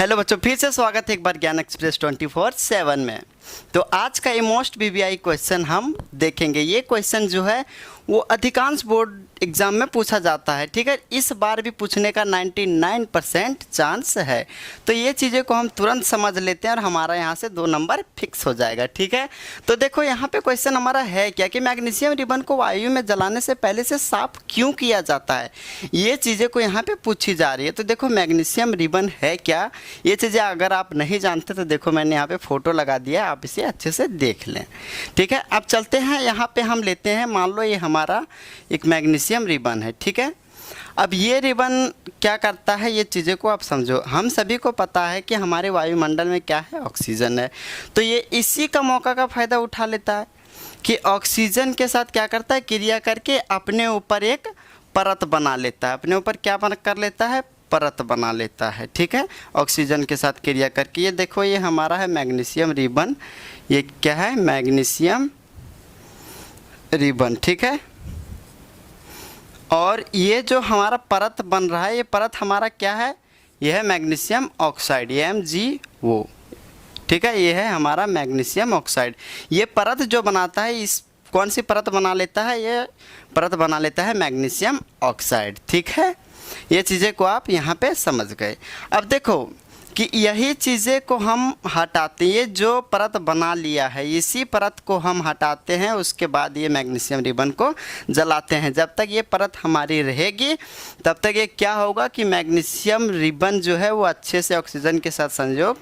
Hello बच्चों, फिर से स्वागत है एक बार ज्ञान एक्सप्रेस 24/7 में। तो आज का ये मोस्ट वीवीआई क्वेश्चन हम देखेंगे। ये क्वेश्चन जो है वो अधिकांश बोर्ड एग्ज़ाम में पूछा जाता है, ठीक है। इस बार भी पूछने का 99% चांस है। तो ये चीज़ें को हम तुरंत समझ लेते हैं और हमारा यहाँ से 2 नंबर फिक्स हो जाएगा, ठीक है। तो देखो यहाँ पे क्वेश्चन हमारा है क्या कि मैग्नीशियम रिबन को वायु में जलाने से पहले से साफ क्यों किया जाता है। ये चीज़ें को यहाँ पे पूछी जा रही है। तो देखो मैग्नीशियम रिबन है क्या, ये चीज़ें अगर आप नहीं जानते तो देखो मैंने यहाँ पे फ़ोटो लगा दिया, आप इसे अच्छे से देख लें, ठीक है। अब चलते हैं यहाँ पे हम लेते हैं, मान लो ये हमारा एक मैग्नीशियम रिबन है, ठीक है। अब ये रिबन क्या करता है, ये चीज़ें को आप समझो। हम सभी को पता है कि हमारे वायुमंडल में क्या है, ऑक्सीजन है। तो ये इसी का मौका का फ़ायदा उठा लेता है कि ऑक्सीजन के साथ क्या करता है, क्रिया करके अपने ऊपर एक परत बना लेता है। अपने ऊपर क्या कर लेता है, परत बना लेता है, ठीक है। ऑक्सीजन के साथ क्रिया करके ये देखो ये हमारा है मैग्नीशियम रिबन। ये क्या है, मैग्नीशियम रिबन, ठीक है। और ये जो हमारा परत बन रहा है, ये परत हमारा क्या है, ये है मैग्नीशियम ऑक्साइड, MgO, ठीक है। ये है हमारा मैग्नीशियम ऑक्साइड। ये परत जो बनाता है, इस कौन सी परत बना लेता है, ये परत बना लेता है मैग्नीशियम ऑक्साइड, ठीक है। ये चीज़ें को आप यहाँ पे समझ गए। अब देखो कि यही चीज़ें को हम हटाते हैं, ये जो परत बना लिया है इसी परत को हम हटाते हैं, उसके बाद ये मैग्नीशियम रिबन को जलाते हैं। जब तक ये परत हमारी रहेगी तब तक ये क्या होगा कि मैग्नीशियम रिबन जो है वो अच्छे से ऑक्सीजन के साथ संयोग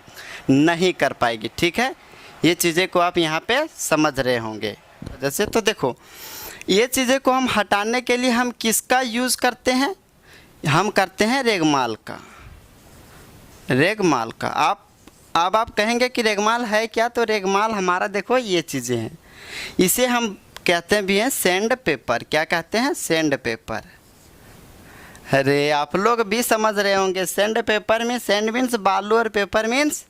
नहीं कर पाएगी, ठीक है। ये चीज़ें को आप यहाँ पे समझ रहे होंगे। जैसे तो देखो ये चीज़ें को हम हटाने के लिए हम किसका यूज़ करते हैं, हम करते हैं रेगमाल का। रेगमाल का अब आप कहेंगे कि रेगमाल है क्या, तो रेगमाल हमारा देखो ये चीज़ें हैं, इसे हम कहते भी हैं सैंड पेपर। क्या कहते हैं, सैंड पेपर। अरे आप लोग भी समझ रहे होंगे, सैंड पेपर में सैंड मीन्स बालू और पेपर मीन्स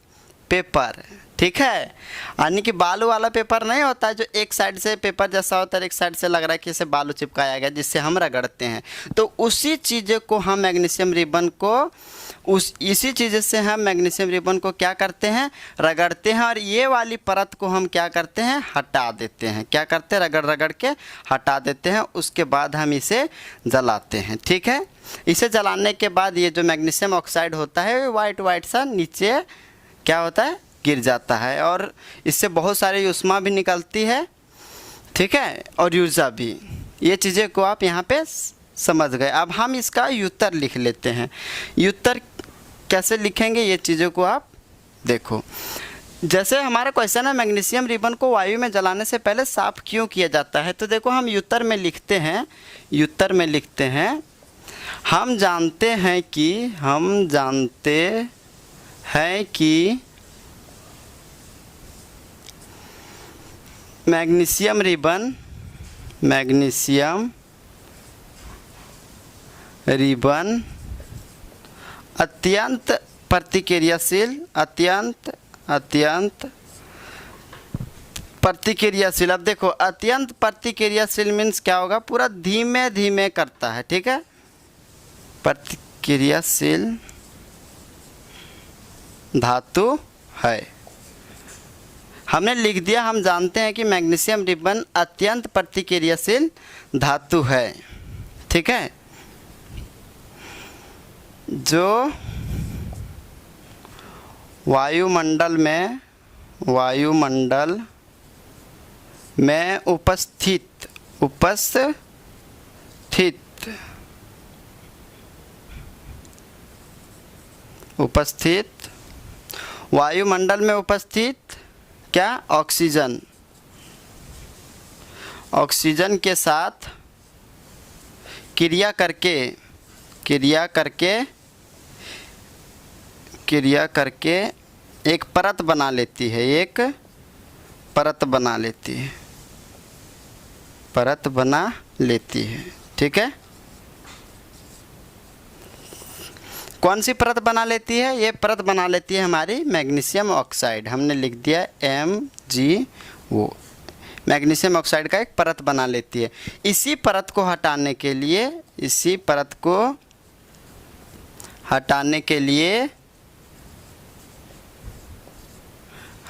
पेपर, ठीक है। यानी कि बालू वाला पेपर नहीं होता है जो एक साइड से पेपर जैसा होता है, एक साइड से लग रहा है कि इसे बालू चिपकाया गया जिससे हम रगड़ते हैं। तो उसी चीज़ को हम मैग्नीशियम रिबन को इसी चीज़ से हम मैग्नीशियम रिबन को क्या करते हैं, रगड़ते हैं। और ये वाली परत को हम क्या करते हैं, हटा देते हैं। क्या करते हैं, रगड़ रगड़ के हटा देते हैं। उसके बाद हम इसे जलाते हैं, ठीक है। इसे जलाने के बाद ये जो मैग्नीशियम ऑक्साइड होता है वाइट वाइट सा नीचे क्या होता है, गिर जाता है। और इससे बहुत सारी ऊष्मा भी निकलती है, ठीक है, और ऊर्जा भी। ये चीज़ें को आप यहाँ पे समझ गए। अब हम इसका उत्तर लिख लेते हैं। उत्तर कैसे लिखेंगे, ये चीज़ों को आप देखो। जैसे हमारा क्वेश्चन है मैग्नीशियम रिबन को वायु में जलाने से पहले साफ क्यों किया जाता है, तो देखो हम उत्तर में लिखते हैं। उत्तर में लिखते हैं, हम जानते हैं कि मैग्नीशियम रिबन अत्यंत प्रतिक्रियाशील, अत्यंत प्रतिक्रियाशील। अब देखो अत्यंत प्रतिक्रियाशील मीन्स क्या होगा, पूरा धीमे धीमे करता है, ठीक है। प्रतिक्रियाशील धातु है, हमने लिख दिया। हम जानते हैं कि मैग्नीशियम रिबन अत्यंत प्रतिक्रियाशील धातु है, ठीक है, जो वायुमंडल में उपस्थित वायुमंडल में उपस्थित क्या, ऑक्सीजन के साथ क्रिया करके एक परत बना लेती है, ठीक है। कौन सी परत बना लेती है, ये परत बना लेती है हमारी मैग्नीशियम ऑक्साइड। हमने लिख दिया MgO। मैग्नीशियम ऑक्साइड का एक परत बना लेती है। इसी परत को हटाने के लिए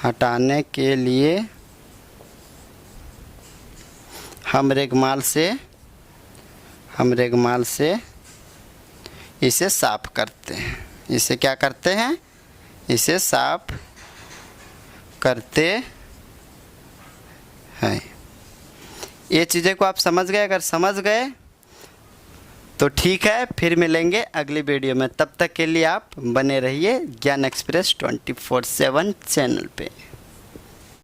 हटाने के लिए हम रेगमाल से इसे साफ करते हैं। इसे क्या करते हैं? इसे साफ करते हैं। ये चीज़ें को आप समझ गए? अगर समझ गए तो ठीक है, फिर मिलेंगे अगली वीडियो में। तब तक के लिए आप बने रहिए ज्ञान एक्सप्रेस 24/7 चैनल पे।